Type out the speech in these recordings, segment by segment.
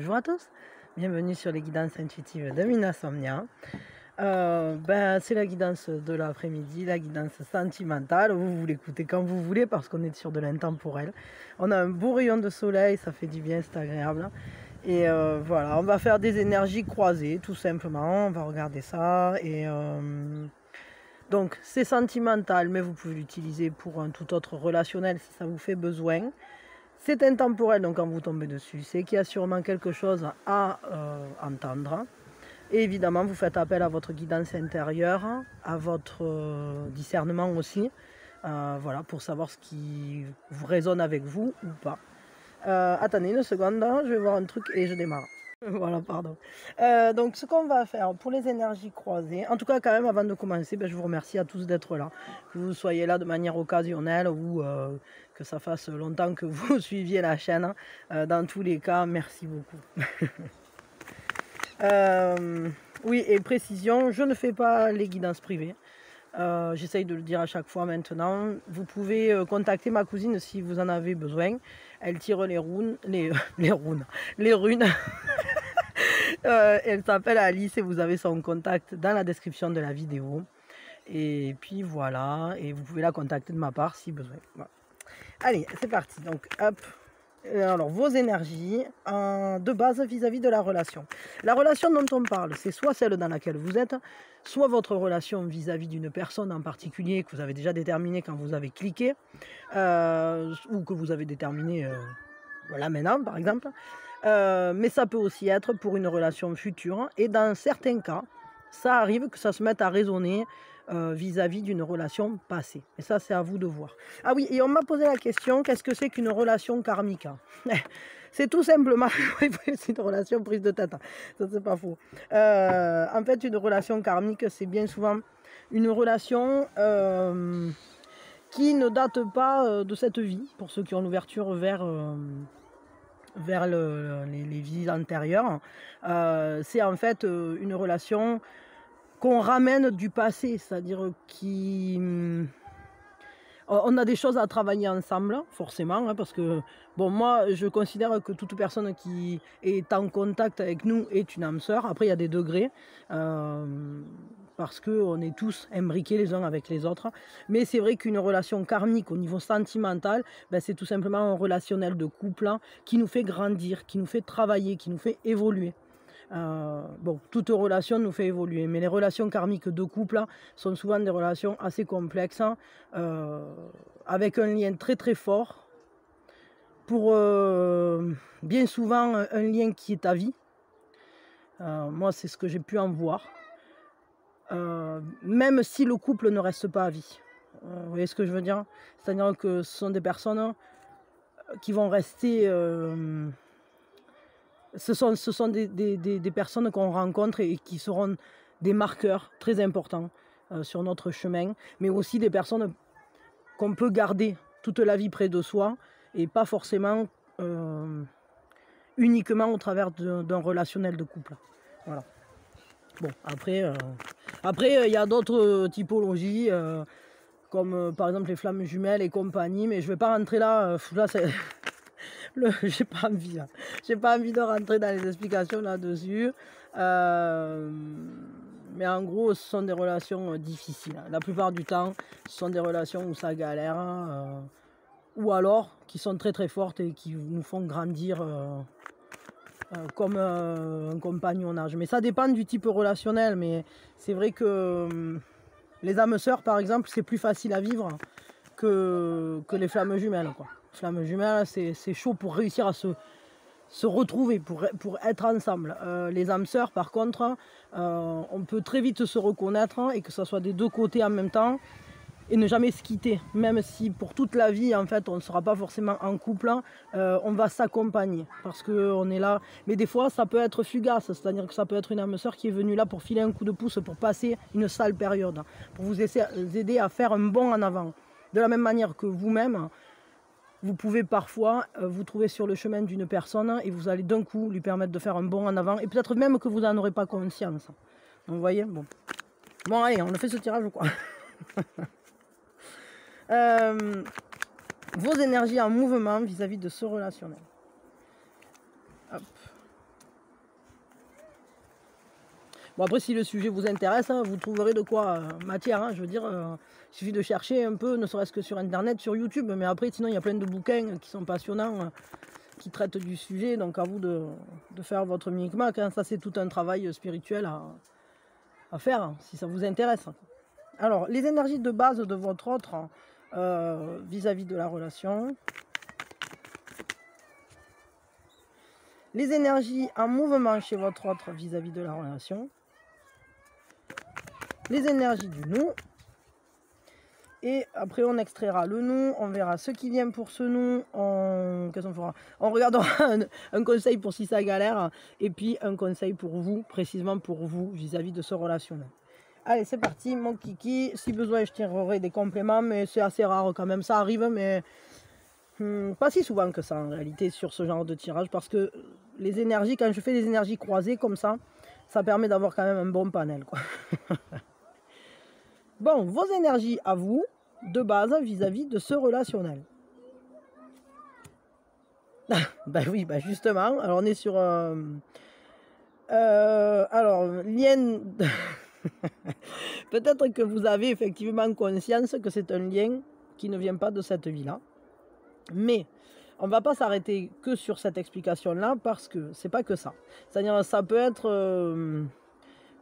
Bonjour à tous, bienvenue sur les guidances intuitives de Mina Somnia. C'est la guidance de l'après-midi, la guidance sentimentale. Vous l'écoutez quand vous voulez parce qu'on est sur de l'intemporel. On a un beau rayon de soleil, ça fait du bien, c'est agréable. Et voilà, on va faire des énergies croisées tout simplement, on va regarder ça. Et donc c'est sentimental, mais vous pouvez l'utiliser pour un tout autre relationnel si ça vous fait besoin. C'est intemporel, donc quand vous tombez dessus, c'est qu'il y a sûrement quelque chose à entendre. Et évidemment, vous faites appel à votre guidance intérieure, à votre discernement aussi, voilà, pour savoir ce qui vous résonne avec vous ou pas. Attendez une seconde, je vais voir un truc et je démarre. Voilà, pardon. Donc, ce qu'on va faire pour les énergies croisées, en tout cas, quand même, avant de commencer, je vous remercie à tous d'être là. Que vous soyez là de manière occasionnelle ou que ça fasse longtemps que vous suiviez la chaîne. Dans tous les cas, merci beaucoup. Oui, et précision, je ne fais pas les guidances privées. J'essaye de le dire à chaque fois maintenant. Vous pouvez contacter ma cousine si vous en avez besoin. Elle tire les runes, les runes. Elle s'appelle Alice et vous avez son contact dans la description de la vidéo. Et puis voilà, et vous pouvez la contacter de ma part si besoin. Voilà. Allez, c'est parti. Donc, hop. Alors, vos énergies de base vis-à-vis de la relation. La relation dont on parle, c'est soit celle dans laquelle vous êtes, soit votre relation vis-à-vis d'une personne en particulier que vous avez déjà déterminée quand vous avez cliqué, ou que vous avez déterminé là maintenant, par exemple. Mais ça peut aussi être pour une relation future. Et dans certains cas, ça arrive que ça se mette à résonner vis-à-vis d'une relation passée. Et ça, c'est à vous de voir. Ah oui, et on m'a posé la question, qu'est-ce que c'est qu'une relation karmique? C'est tout simplement, c'est une relation prise de tête, ça c'est pas faux. En fait, une relation karmique, c'est bien souvent une relation qui ne date pas de cette vie, pour ceux qui ont l'ouverture vers les vies antérieures. C'est en fait une relation qu'on ramène du passé, c'est-à-dire on a des choses à travailler ensemble, forcément, hein, parce que, bon, moi, je considère que toute personne qui est en contact avec nous est une âme sœur. Après, il y a des degrés, parce qu'on est tous imbriqués les uns avec les autres. Mais c'est vrai qu'une relation karmique au niveau sentimental, c'est tout simplement un relationnel de couple qui nous fait grandir, qui nous fait travailler, qui nous fait évoluer. Bon, toute relation nous fait évoluer, mais les relations karmiques de couple sont souvent des relations assez complexes, avec un lien très très fort, pour bien souvent un lien qui est à vie. Moi, c'est ce que j'ai pu en voir, même si le couple ne reste pas à vie. Vous voyez ce que je veux dire? C'est-à-dire que ce sont des personnes qui vont rester... Ce sont des personnes qu'on rencontre et qui seront des marqueurs très importants sur notre chemin, mais aussi des personnes qu'on peut garder toute la vie près de soi et pas forcément uniquement au travers d'un relationnel de couple. Voilà. Bon, après, y a d'autres typologies, comme par exemple les flammes jumelles et compagnie, mais je vais pas rentrer là, là c'est... J'ai pas envie là. J'ai pas envie de rentrer dans les explications là-dessus. Mais en gros, ce sont des relations difficiles. La plupart du temps, ce sont des relations où ça galère. Ou alors qui sont très très fortes et qui nous font grandir comme un compagnonnage. Mais ça dépend du type relationnel. Mais c'est vrai que les âmes sœurs, par exemple, c'est plus facile à vivre que les flammes jumelles, quoi. Flammes jumelles, c'est chaud pour réussir à se retrouver, pour être ensemble. Les âmes sœurs, par contre, on peut très vite se reconnaître et que ce soit des deux côtés en même temps et ne jamais se quitter. Même si pour toute la vie, en fait, on ne sera pas forcément en couple, on va s'accompagner parce qu'on est là. Mais des fois, ça peut être fugace, c'est-à-dire que ça peut être une âme sœur qui est venue là pour filer un coup de pouce, pour passer une sale période, pour vous aider à faire un bond en avant. De la même manière que vous-même, vous pouvez parfois vous trouver sur le chemin d'une personne et vous allez d'un coup lui permettre de faire un bond en avant et peut-être même que vous n'en aurez pas conscience. Donc, vous voyez, bon. Bon, allez, on a fait ce tirage ou quoi? Vos énergies en mouvement vis-à-vis de ce relationnel. Hop. Bon, après, si le sujet vous intéresse, hein, vous trouverez de quoi matière. Hein, je veux dire, il suffit de chercher un peu, ne serait-ce que sur Internet, sur YouTube. Mais après, sinon, il y a plein de bouquins qui sont passionnants, qui traitent du sujet. Donc, à vous de faire votre micmac. Hein. Ça, c'est tout un travail spirituel à faire, hein, si ça vous intéresse. Alors, les énergies de base de votre autre vis-à-vis de la relation. Les énergies en mouvement chez votre autre vis-à-vis de la relation. Les énergies du nous. Et après, on extraira le nous, on verra ce qui vient pour ce nous. Qu'est-ce qu'on fera? On regardera un conseil pour si ça galère. Et puis, un conseil pour vous, précisément pour vous, vis-à-vis de ce relationnel. Allez, c'est parti, mon kiki. Si besoin, je tirerai des compléments, mais c'est assez rare quand même. Ça arrive, mais pas si souvent que ça, en réalité, sur ce genre de tirage. Parce que les énergies, quand je fais des énergies croisées comme ça permet d'avoir quand même un bon panel, quoi. Bon, vos énergies à vous, de base, vis-à-vis de ce relationnel. Ben oui, ben justement, alors on est sur... alors, lien... Peut-être que vous avez effectivement conscience que c'est un lien qui ne vient pas de cette vie-là. Mais on ne va pas s'arrêter que sur cette explication-là parce que c'est pas que ça. C'est-à-dire ça peut être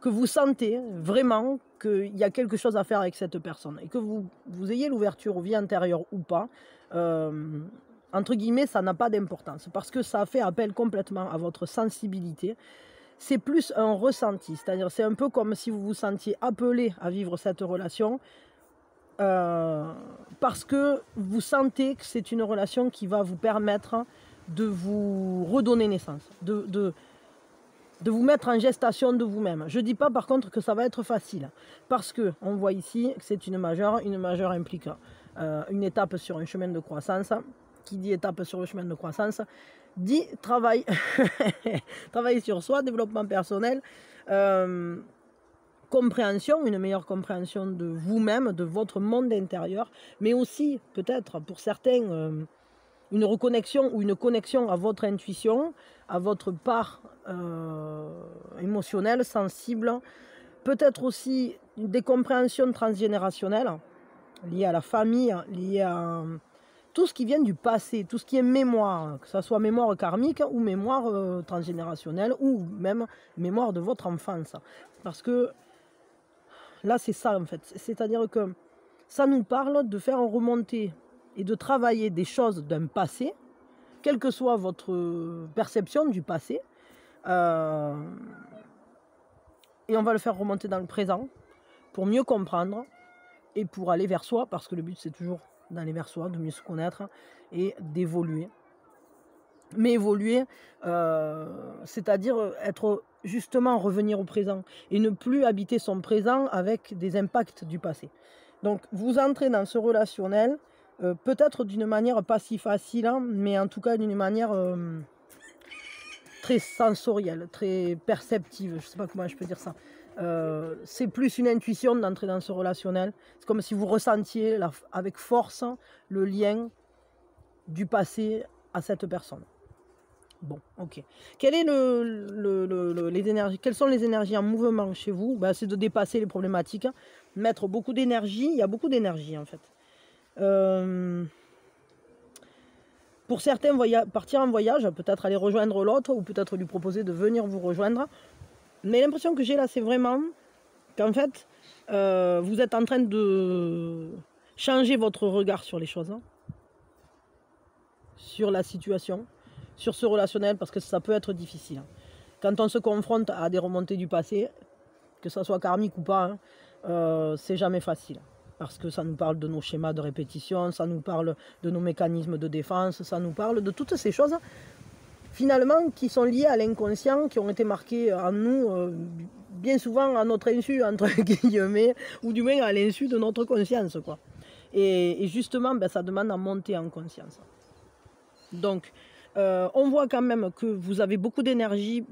que vous sentez vraiment qu'il y a quelque chose à faire avec cette personne et que vous ayez l'ouverture aux vies antérieures ou pas. Entre guillemets, ça n'a pas d'importance parce que ça fait appel complètement à votre sensibilité. C'est plus un ressenti, c'est-à-dire c'est un peu comme si vous vous sentiez appelé à vivre cette relation parce que vous sentez que c'est une relation qui va vous permettre de vous redonner naissance, de vous mettre en gestation de vous-même. Je ne dis pas par contre que ça va être facile, parce qu'on voit ici que c'est une majeure implique une étape sur un chemin de croissance. Qui dit étape sur le chemin de croissance dit travail, travail sur soi, développement personnel, compréhension, une meilleure compréhension de vous-même, de votre monde intérieur, mais aussi peut-être pour certains une reconnexion ou une connexion à votre intuition, à votre part émotionnelle, sensible, peut-être aussi des compréhensions transgénérationnelles liées à la famille, liées à tout ce qui vient du passé, tout ce qui est mémoire, que ce soit mémoire karmique ou mémoire transgénérationnelle ou même mémoire de votre enfance. Parce que là, c'est ça en fait. C'est-à-dire que ça nous parle de faire remonter et de travailler des choses d'un passé, quelle que soit votre perception du passé, et on va le faire remonter dans le présent pour mieux comprendre et pour aller vers soi, parce que le but c'est toujours d'aller vers soi, de mieux se connaître et d'évoluer. Mais évoluer, c'est-à-dire être justement revenir au présent et ne plus habiter son présent avec des impacts du passé. Donc vous entrez dans ce relationnel, peut-être d'une manière pas si facile, hein, mais en tout cas d'une manière très sensorielle, très perceptive, je ne sais pas comment je peux dire ça. C'est plus une intuition d'entrer dans ce relationnel. C'est comme si vous ressentiez avec force le lien du passé à cette personne. Bon, ok. Quelles sont les énergies en mouvement chez vous? Ben, c'est de dépasser les problématiques, mettre beaucoup d'énergie. Il y a beaucoup d'énergie en fait. Pour certains, partir en voyage, peut-être aller rejoindre l'autre ou peut-être lui proposer de venir vous rejoindre. Mais l'impression que j'ai là, c'est vraiment qu'en fait, vous êtes en train de changer votre regard sur les choses, hein, sur la situation, sur ce relationnel, parce que ça peut être difficile. Quand on se confronte à des remontées du passé, que ça soit karmique ou pas, hein, c'est jamais facile. Parce que ça nous parle de nos schémas de répétition, ça nous parle de nos mécanismes de défense, ça nous parle de toutes ces choses finalement qui sont liées à l'inconscient, qui ont été marquées en nous bien souvent à notre insu, entre guillemets, ou du moins à l'insu de notre conscience, quoi. Et justement, ben, ça demande à monter en conscience. Donc, on voit quand même que vous avez beaucoup d'énergie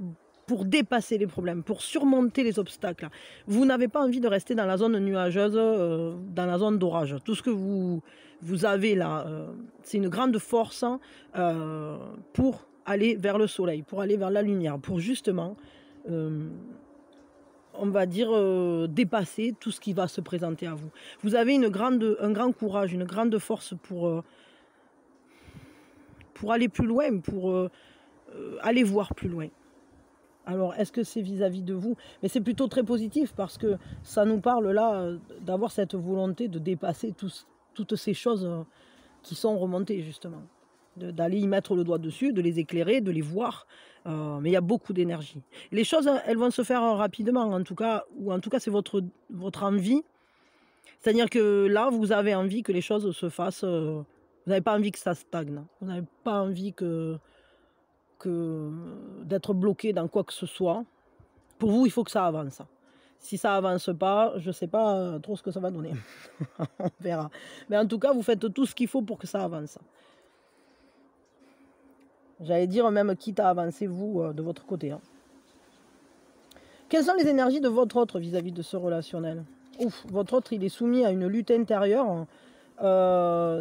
pour dépasser les problèmes, pour surmonter les obstacles. Vous n'avez pas envie de rester dans la zone nuageuse, dans la zone d'orage. Tout ce que vous avez là, c'est une grande force pour aller vers le soleil, pour aller vers la lumière, pour justement on va dire, dépasser tout ce qui va se présenter à vous. Vous avez un grand courage, une grande force pour aller plus loin, pour aller voir plus loin. Alors, est-ce que c'est vis-à-vis de vous? Mais c'est plutôt très positif parce que ça nous parle là d'avoir cette volonté de dépasser toutes ces choses qui sont remontées, justement. D'aller y mettre le doigt dessus, de les éclairer, de les voir. Mais il y a beaucoup d'énergie. Les choses, elles vont se faire rapidement, en tout cas, ou en tout cas, c'est votre envie. C'est-à-dire que là, vous avez envie que les choses se fassent. Vous n'avez pas envie que ça stagne. Vous n'avez pas envie d'être bloqué dans quoi que ce soit. Pour vous, il faut que ça avance. Si ça avance pas, je ne sais pas trop ce que ça va donner. On verra. Mais en tout cas, vous faites tout ce qu'il faut pour que ça avance. J'allais dire même quitte à avancer vous de votre côté. Hein. Quelles sont les énergies de votre autre vis-à-vis de ce relationnel? Ouf, votre autre, il est soumis à une lutte intérieure.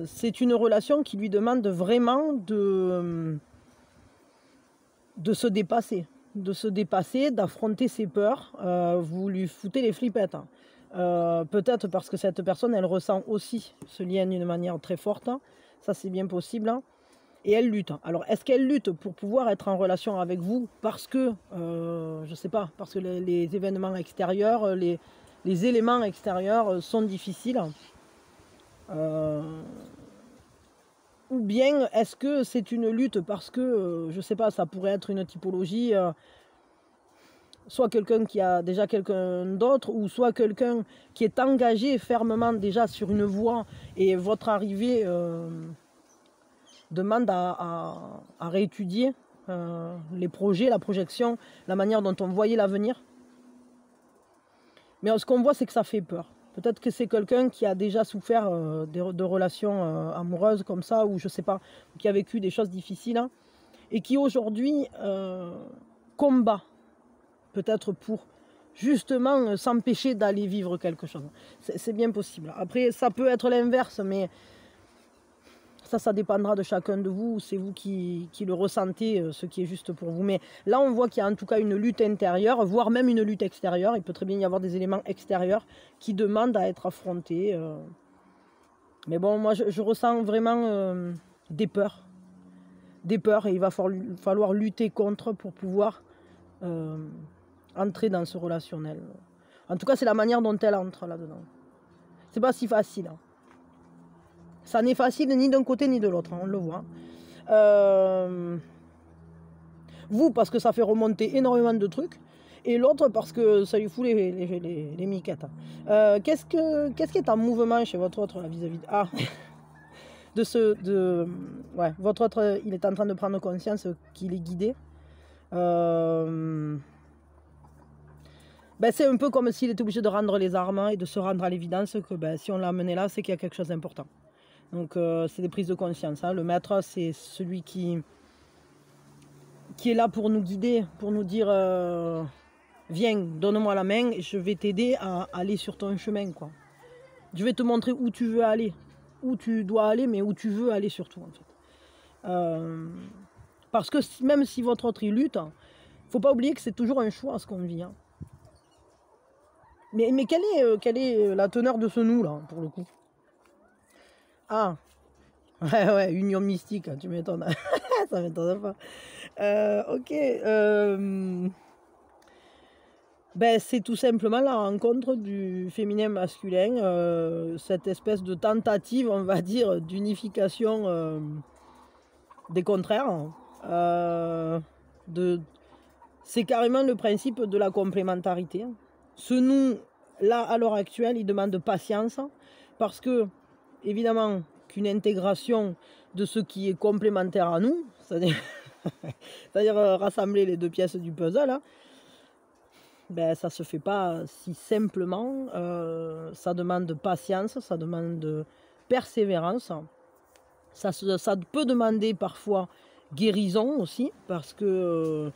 C'est une relation qui lui demande vraiment de se dépasser. D'affronter ses peurs. Vous lui foutez les flippettes. Peut-être parce que cette personne, elle ressent aussi ce lien d'une manière très forte. Ça, c'est bien possible. Et elle lutte. Alors, est-ce qu'elle lutte pour pouvoir être en relation avec vous parce que, je ne sais pas, parce que les événements extérieurs, les éléments extérieurs sont difficiles ou bien est-ce que c'est une lutte parce que, je ne sais pas, ça pourrait être une typologie, soit quelqu'un qui a déjà quelqu'un d'autre, ou soit quelqu'un qui est engagé fermement déjà sur une voie, et votre arrivée demande à réétudier les projets, la projection, la manière dont on voyait l'avenir. Mais ce qu'on voit, c'est que ça fait peur. Peut-être que c'est quelqu'un qui a déjà souffert de relations amoureuses comme ça, ou je sais pas, qui a vécu des choses difficiles, hein, et qui aujourd'hui combat, peut-être pour justement s'empêcher d'aller vivre quelque chose. C'est bien possible. Après, ça peut être l'inverse, mais ça dépendra de chacun de vous. C'est vous qui le ressentez, ce qui est juste pour vous. Mais là, on voit qu'il y a en tout cas une lutte intérieure, voire même une lutte extérieure. Il peut très bien y avoir des éléments extérieurs qui demandent à être affrontés. Mais bon, moi, je ressens vraiment des peurs. Des peurs, et il va falloir lutter contre pour pouvoir entrer dans ce relationnel. En tout cas, c'est la manière dont elle entre là-dedans. C'est pas si facile. Hein. Ça n'est facile ni d'un côté ni de l'autre, hein, on le voit. Vous, parce que ça fait remonter énormément de trucs, et l'autre parce que ça lui fout les miquettes. Qu'est-ce qui est en mouvement chez votre autre vis-à-vis de... Ah ouais, votre autre, il est en train de prendre conscience qu'il est guidé. Ben, c'est un peu comme s'il était obligé de rendre les armes et de se rendre à l'évidence que ben, si on l'a amené là, c'est qu'il y a quelque chose d'important. Donc c'est des prises de conscience. Hein. Le maître, c'est celui qui est là pour nous guider, pour nous dire viens, donne-moi la main, je vais t'aider à aller sur ton chemin. Quoi. Je vais te montrer où tu veux aller, où tu dois aller, mais où tu veux aller surtout. En fait. Parce que même si votre autre il lutte, il ne faut pas oublier que c'est toujours un choix ce qu'on vit. Hein. Mais quelle est la teneur de ce nous là, pour le coup? Ah, ouais, union mystique, tu m'étonnes. Ça m'étonne pas. Ok. Ben, c'est tout simplement la rencontre du féminin masculin, cette espèce de tentative, on va dire, d'unification des contraires. C'est carrément le principe de la complémentarité. Ce nous, là, à l'heure actuelle, il demande patience, parce que, évidemment, qu'une intégration de ce qui est complémentaire à nous, c'est-à-dire rassembler les deux pièces du puzzle, hein, ben, ça ne se fait pas si simplement. Ça demande patience, ça demande persévérance. Ça peut demander parfois guérison aussi, parce que,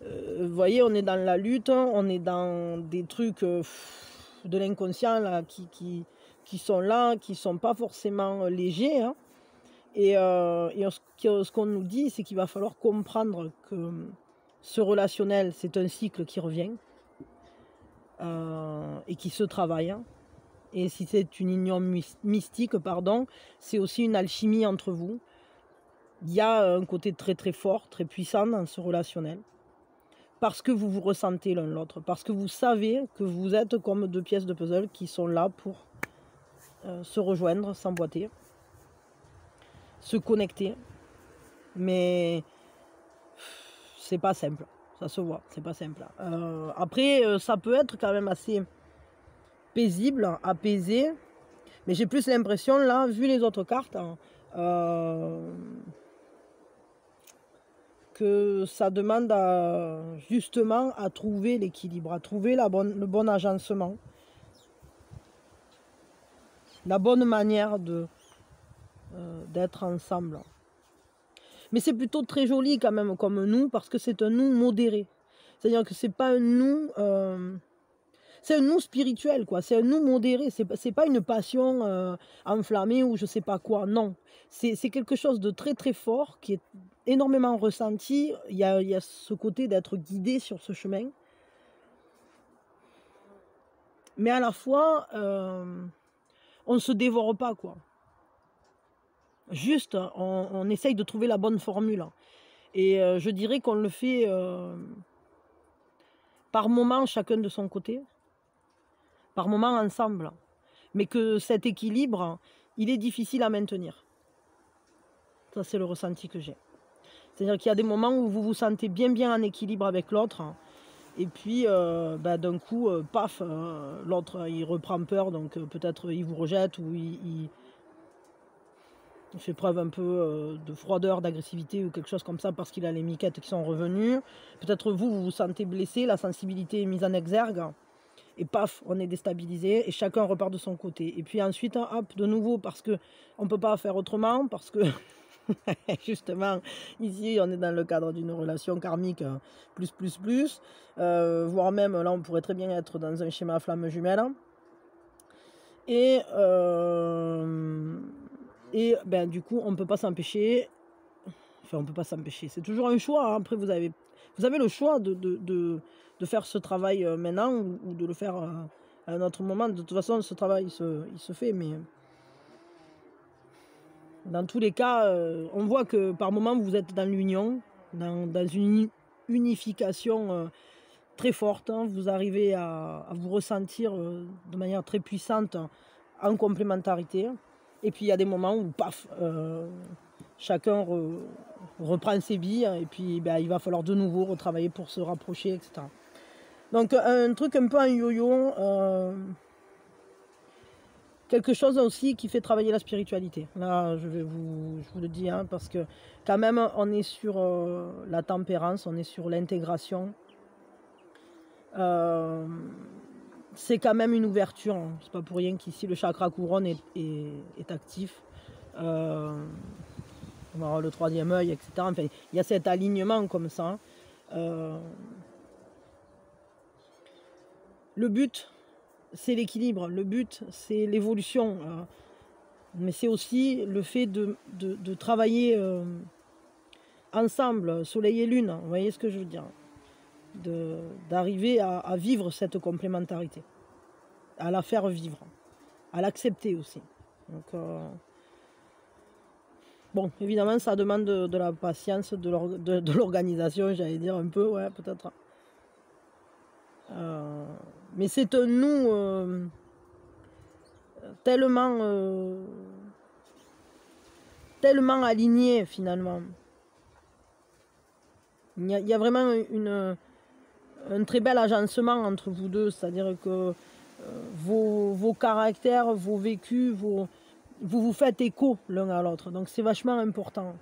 vous voyez, on est dans la lutte, on est dans des trucs de l'inconscient là, qui sont là, qui ne sont pas forcément légers. Hein. Et ce qu'on nous dit, c'est qu'il va falloir comprendre que ce relationnel, c'est un cycle qui revient. et qui se travaille. Et si c'est une union mystique, pardon, c'est aussi une alchimie entre vous. Il y a un côté très très fort, très puissant dans ce relationnel. Parce que vous vous ressentez l'un l'autre, parce que vous savez que vous êtes comme deux pièces de puzzle qui sont là pour se rejoindre, s'emboîter, se connecter. Mais c'est pas simple, ça se voit, c'est pas simple. Après, ça peut être quand même assez paisible, apaisé, mais j'ai plus l'impression, là, vu les autres cartes, que ça demande justement à trouver l'équilibre, à trouver le bon agencement, la bonne manière d'être ensemble. Mais c'est plutôt très joli quand même comme nous, parce que c'est un nous modéré. C'est-à-dire que c'est pas un nous... c'est un nous spirituel, quoi. C'est un nous modéré. C'est pas une passion enflammée ou je sais pas quoi. Non. C'est quelque chose de très très fort qui est énormément ressenti. Il y a ce côté d'être guidé sur ce chemin. Mais à la fois, on ne se dévore pas, quoi. Juste, on essaye de trouver la bonne formule. Et je dirais qu'on le fait par moment, chacun de son côté, par moment ensemble. Mais que cet équilibre, il est difficile à maintenir. Ça, c'est le ressenti que j'ai. C'est-à-dire qu'il y a des moments où vous vous sentez bien en équilibre avec l'autre. Et puis, d'un coup, paf, l'autre, il reprend peur. Donc, peut-être il vous rejette ou il fait preuve un peu de froideur, d'agressivité ou quelque chose comme ça parce qu'il a les miquettes qui sont revenues. Peut-être vous vous sentez blessé, la sensibilité est mise en exergue. Et paf, on est déstabilisé et chacun repart de son côté. Et puis ensuite, hop, de nouveau, parce qu'on ne peut pas faire autrement, parce que justement, ici, on est dans le cadre d'une relation karmique plus, voire même, là, on pourrait très bien être dans un schéma flamme jumelle. Et ben, du coup, on ne peut pas s'empêcher. Enfin, on ne peut pas s'empêcher. C'est toujours un choix. Hein. Après, vous avez le choix de faire ce travail maintenant ou de le faire à un autre moment. De toute façon, ce travail, il se fait. Mais dans tous les cas, on voit que par moment, vous êtes dans l'union, dans une unification très forte. Hein. Vous arrivez à vous ressentir de manière très puissante en complémentarité. Et puis, il y a des moments où, paf, chacun reprend ses billes et puis ben, il va falloir de nouveau retravailler pour se rapprocher, etc. Donc, un truc un peu en yo-yo, quelque chose aussi qui fait travailler la spiritualité. Là, je vous le dis, hein, parce que quand même, on est sur la tempérance, on est sur l'intégration. C'est quand même une ouverture. Hein. C'est pas pour rien qu'ici le chakra couronne est actif. On va avoir le troisième œil, etc. Enfin, il y a cet alignement comme ça. Le but, c'est l'équilibre. Le but, c'est l'évolution. Mais c'est aussi le fait de travailler ensemble, soleil et lune. Vous voyez ce que je veux dire? D'arriver à vivre cette complémentarité, à la faire vivre, à l'accepter aussi. Donc, bon, évidemment, ça demande de la patience, de l'organisation, j'allais dire un peu, ouais, peut-être. Mais c'est un nous tellement aligné, finalement. Il y a vraiment un très bel agencement entre vous deux, c'est-à-dire que vos caractères, vos vécus, vous vous faites écho l'un à l'autre, donc c'est vachement important.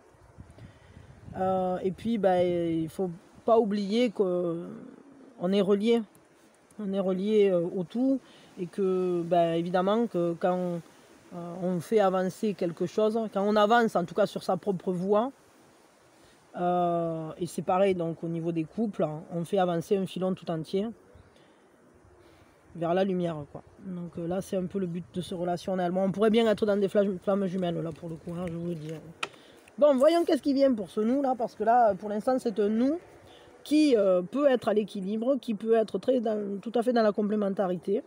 Et puis ben, il ne faut pas oublier qu'on est relié au tout et que ben, évidemment que quand on fait avancer quelque chose, quand on avance en tout cas sur sa propre voie, et c'est pareil donc au niveau des couples, on fait avancer un filon tout entier vers la lumière, quoi. Donc là c'est un peu le but de ce relationnel. Bon, on pourrait bien être dans des flammes jumelles là pour le coup, hein, je vous le dis. Bon, voyons qu'est-ce qui vient pour ce nous là, parce que là pour l'instant c'est un nous qui peut être à l'équilibre, qui peut être tout à fait dans la complémentarité,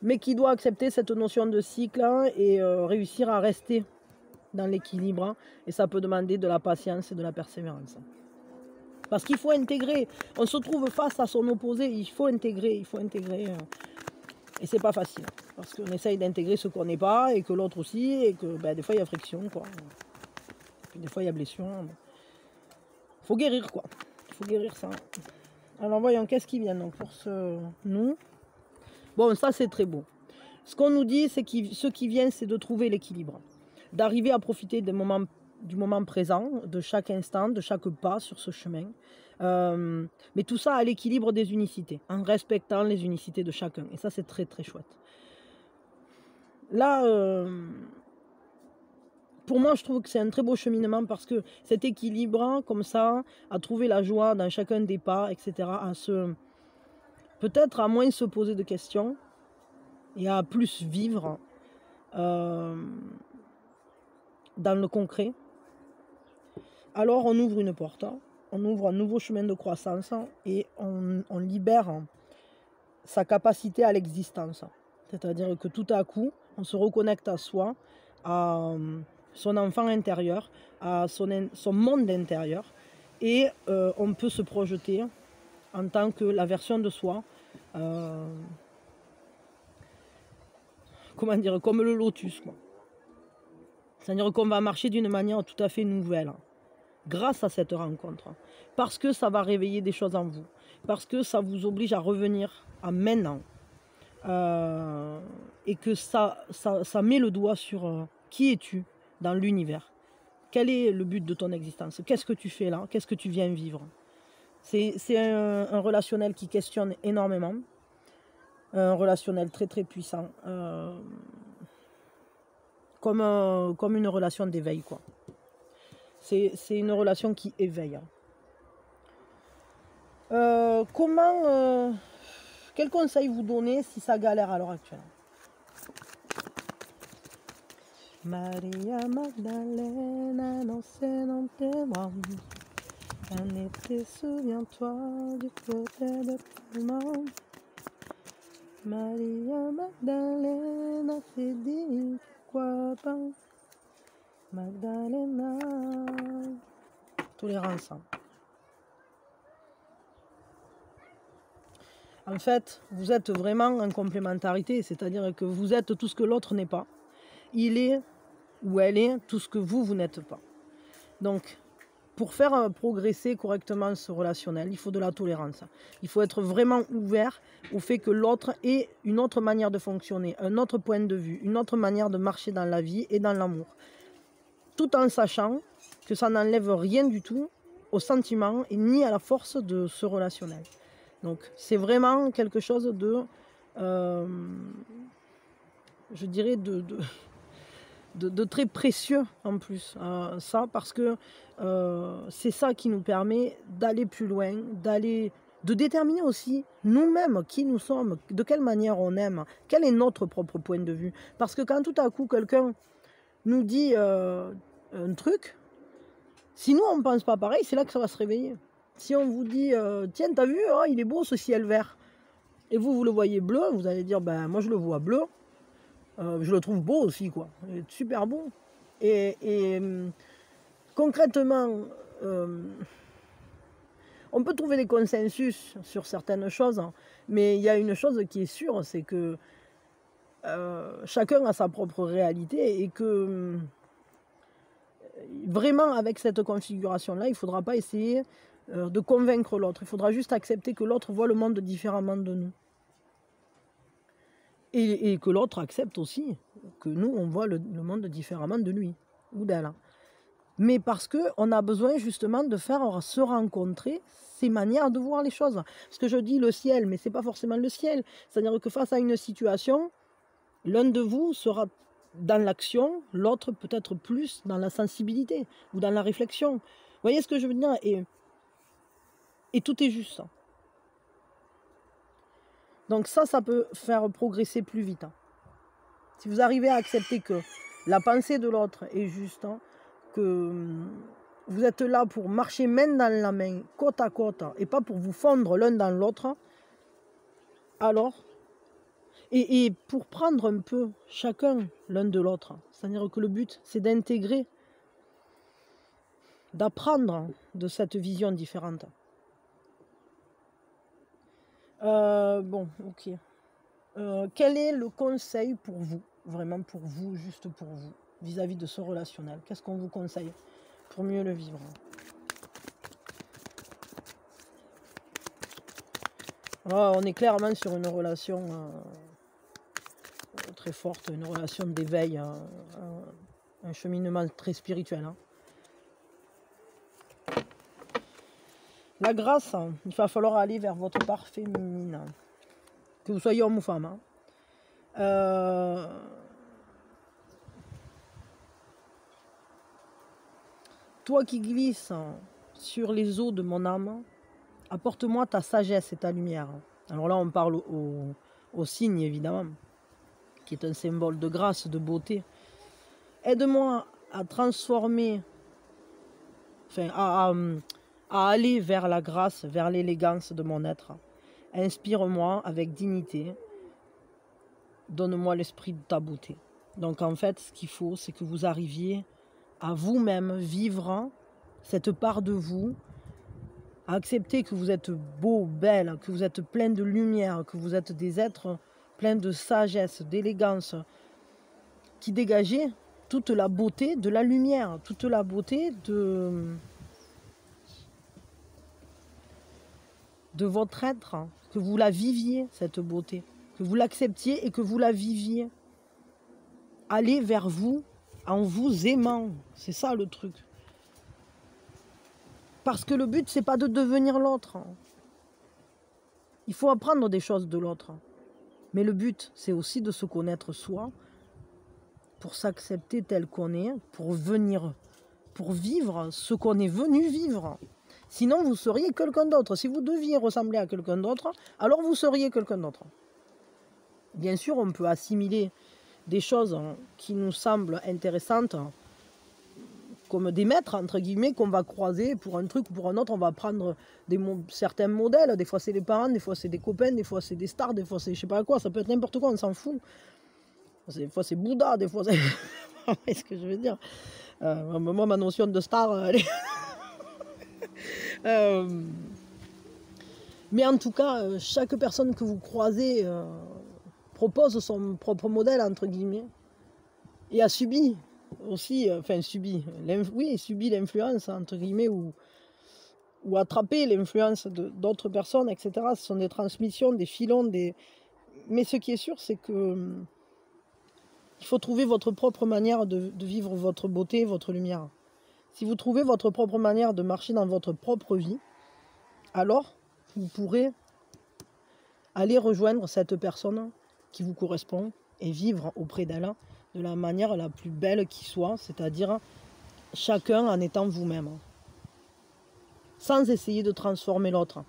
mais qui doit accepter cette notion de cycle et réussir à rester dans l'équilibre. Et ça peut demander de la patience et de la persévérance. Parce qu'il faut intégrer. On se trouve face à son opposé, il faut intégrer. Et c'est pas facile. Parce qu'on essaye d'intégrer ce qu'on n'est pas, et que l'autre aussi, et que des fois il y a friction, quoi. Et puis des fois il y a blessure. Il faut guérir, quoi. Il faut guérir ça. Alors voyons, qu'est-ce qui vient donc pour nous? Bon, ça c'est très beau. Ce qu'on nous dit, c'est que ce qui vient, c'est de trouver l'équilibre. D'arriver à profiter du moment présent, de chaque instant, de chaque pas sur ce chemin. Mais tout ça à l'équilibre des unicités, en respectant les unicités de chacun. Et ça, c'est très très chouette. Là, pour moi, je trouve que c'est un très beau cheminement parce que cet équilibre, comme ça, à trouver la joie dans chacun des pas, etc., peut-être à moins se poser de questions et à plus vivre dans le concret. Alors on ouvre une porte, on ouvre un nouveau chemin de croissance et on libère sa capacité à l'existence. C'est-à-dire que tout à coup, on se reconnecte à soi, à son enfant intérieur, à son monde intérieur, et on peut se projeter en tant que la version de soi, comment dire, comme le lotus, quoi. C'est-à-dire qu'on va marcher d'une manière tout à fait nouvelle, grâce à cette rencontre, parce que ça va réveiller des choses en vous, parce que ça vous oblige à revenir à maintenant, et que ça met le doigt sur qui es-tu dans l'univers, quel est le but de ton existence, qu'est-ce que tu fais là, qu'est-ce que tu viens vivre. C'est un relationnel qui questionne énormément, un relationnel très très puissant, comme une relation d'éveil, quoi. C'est une relation qui éveille. Quel conseil vous donner si ça galère à l'heure actuelle? Maria Magdalena, dansez dans tes bras. Un été, souviens-toi du côté de Palma. Maria Magdalena s'est dit pourquoi pas. Magdalena. Tolérance. En fait, vous êtes vraiment en complémentarité, c'est-à-dire que vous êtes tout ce que l'autre n'est pas. Il est ou elle est tout ce que vous n'êtes pas. Donc, pour faire progresser correctement ce relationnel, il faut de la tolérance. Il faut être vraiment ouvert au fait que l'autre ait une autre manière de fonctionner, un autre point de vue, une autre manière de marcher dans la vie et dans l'amour. Tout en sachant que ça n'enlève rien du tout au sentiment et ni à la force de ce relationnel. Donc c'est vraiment quelque chose de, je dirais, de très précieux en plus, ça, parce que c'est ça qui nous permet d'aller plus loin, de déterminer aussi nous-mêmes qui nous sommes, de quelle manière on aime, quel est notre propre point de vue. Parce que quand tout à coup quelqu'un nous dit un truc, si nous on ne pense pas pareil, c'est là que ça va se réveiller. Si on vous dit, tiens, t'as vu, oh, il est beau ce ciel vert, et vous le voyez bleu, vous allez dire, ben moi je le vois bleu, je le trouve beau aussi, quoi, il est super beau. Et concrètement, on peut trouver des consensus sur certaines choses, hein, mais il y a une chose qui est sûre, c'est que chacun a sa propre réalité et que vraiment avec cette configuration-là, il ne faudra pas essayer de convaincre l'autre. Il faudra juste accepter que l'autre voit le monde différemment de nous. Et que l'autre accepte aussi que nous, on voit le monde différemment de lui ou d'elle. Mais parce qu'on a besoin justement de faire se rencontrer ces manières de voir les choses. Parce que je dis le ciel, mais ce n'est pas forcément le ciel. C'est-à-dire que face à une situation, l'un de vous sera dans l'action, l'autre peut-être plus dans la sensibilité ou dans la réflexion. Vous voyez ce que je veux dire? Et tout est juste. Donc ça peut faire progresser plus vite. Si vous arrivez à accepter que la pensée de l'autre est juste, que vous êtes là pour marcher main dans la main, côte à côte, et pas pour vous fondre l'un dans l'autre, alors, et pour prendre un peu chacun l'un de l'autre, c'est-à-dire que le but, c'est d'intégrer, d'apprendre de cette vision différente. Bon, ok. Quel est le conseil pour vous, vraiment pour vous, juste pour vous, vis-à-vis de ce relationnel? Qu'est-ce qu'on vous conseille pour mieux le vivre? Là, on est clairement sur une relation très forte, une relation d'éveil, un cheminement très spirituel. Hein. La grâce, il va falloir aller vers votre part féminin, que vous soyez homme ou femme. Hein. Toi qui glisses sur les eaux de mon âme, apporte-moi ta sagesse et ta lumière. Alors là, on parle au cygne, évidemment, qui est un symbole de grâce, de beauté. Aide-moi à transformer, enfin, à aller vers la grâce, vers l'élégance de mon être. Inspire-moi avec dignité. Donne-moi l'esprit de ta beauté. Donc en fait, ce qu'il faut, c'est que vous arriviez à vous-même vivre cette part de vous, à accepter que vous êtes beau, belle, que vous êtes plein de lumière, que vous êtes des êtres pleins de sagesse, d'élégance, qui dégagez toute la beauté de la lumière, toute la beauté de votre être, que vous la viviez, cette beauté, que vous l'acceptiez et que vous la viviez. Allez vers vous en vous aimant, c'est ça le truc. Parce que le but, c'est pas de devenir l'autre. Il faut apprendre des choses de l'autre. Mais le but, c'est aussi de se connaître soi, pour s'accepter tel qu'on est, pour vivre ce qu'on est venu vivre. Sinon, vous seriez quelqu'un d'autre. Si vous deviez ressembler à quelqu'un d'autre, alors vous seriez quelqu'un d'autre. Bien sûr, on peut assimiler des choses qui nous semblent intéressantes, comme des maîtres, entre guillemets, qu'on va croiser pour un truc ou pour un autre. On va prendre certains modèles. Des fois, c'est les parents, des fois, c'est des copains, des fois, c'est des stars, des fois, c'est je sais pas quoi. Ça peut être n'importe quoi, on s'en fout. Des fois, c'est Bouddha, des fois, c'est... Vous voyez ce que je veux dire. Moi, ma notion de star, elle est... Mais en tout cas, chaque personne que vous croisez propose son propre modèle, entre guillemets, et a subi aussi, subi l'influence, entre guillemets, ou attrapé l'influence d'autres personnes, etc. Ce sont des transmissions, des filons, mais ce qui est sûr, c'est que il faut trouver votre propre manière de vivre votre beauté, votre lumière. Si vous trouvez votre propre manière de marcher dans votre propre vie, alors vous pourrez aller rejoindre cette personne qui vous correspond et vivre auprès d'elle de la manière la plus belle qui soit, c'est-à-dire chacun en étant vous-même, sans essayer de transformer l'autre,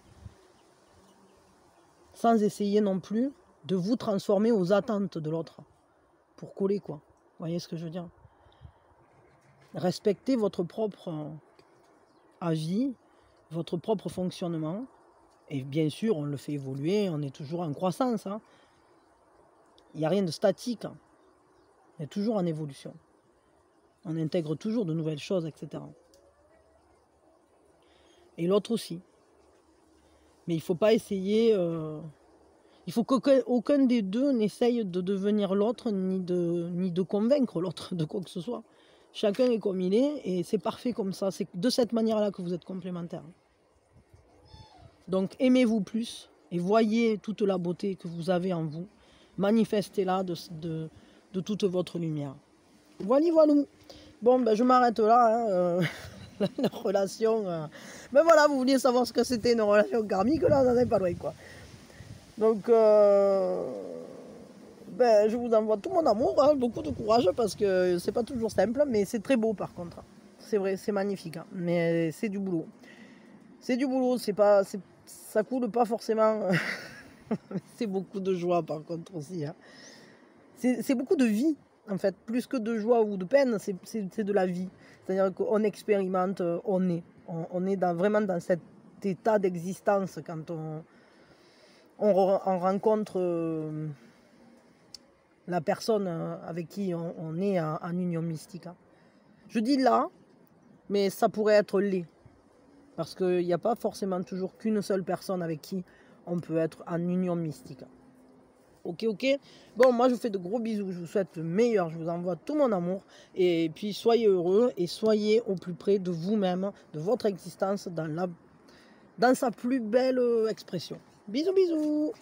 sans essayer non plus de vous transformer aux attentes de l'autre, pour coller quoi. Vous voyez ce que je veux dire? Respectez votre propre avis, votre propre fonctionnement, et bien sûr on le fait évoluer, on est toujours en croissance, hein. Il n'y a rien de statique, hein. On est toujours en évolution, on intègre toujours de nouvelles choses, etc. Et l'autre aussi. Mais il ne faut pas essayer, il faut qu'aucun des deux n'essaye de devenir l'autre, ni de convaincre l'autre de quoi que ce soit. Chacun est comme il est, et c'est parfait comme ça. C'est de cette manière-là que vous êtes complémentaires. Donc aimez-vous plus, et voyez toute la beauté que vous avez en vous. Manifestez-la de toute votre lumière. Voilà. Bon, ben, je m'arrête là. La relation... Ben voilà, vous vouliez savoir ce que c'était une relation karmique, là, on n'en est pas loin, quoi. Donc, ben, je vous envoie tout mon amour, hein, beaucoup de courage, parce que c'est pas toujours simple, mais c'est très beau, par contre. C'est vrai, c'est magnifique, hein, mais c'est du boulot. C'est du boulot, ça coule pas forcément... C'est beaucoup de joie, par contre, aussi. Hein. C'est beaucoup de vie. en fait, plus que de joie ou de peine, c'est de la vie. C'est-à-dire qu'on expérimente, on est vraiment dans cet état d'existence quand on rencontre la personne avec qui on est en union mystique. Je dis là, mais ça pourrait être les. Parce qu'il n'y a pas forcément toujours qu'une seule personne avec qui on peut être en union mystique. Ok. Bon, moi je vous fais de gros bisous, je vous souhaite le meilleur, je vous envoie tout mon amour. Et puis soyez heureux et soyez au plus près de vous-même, de votre existence dans sa plus belle expression. Bisous.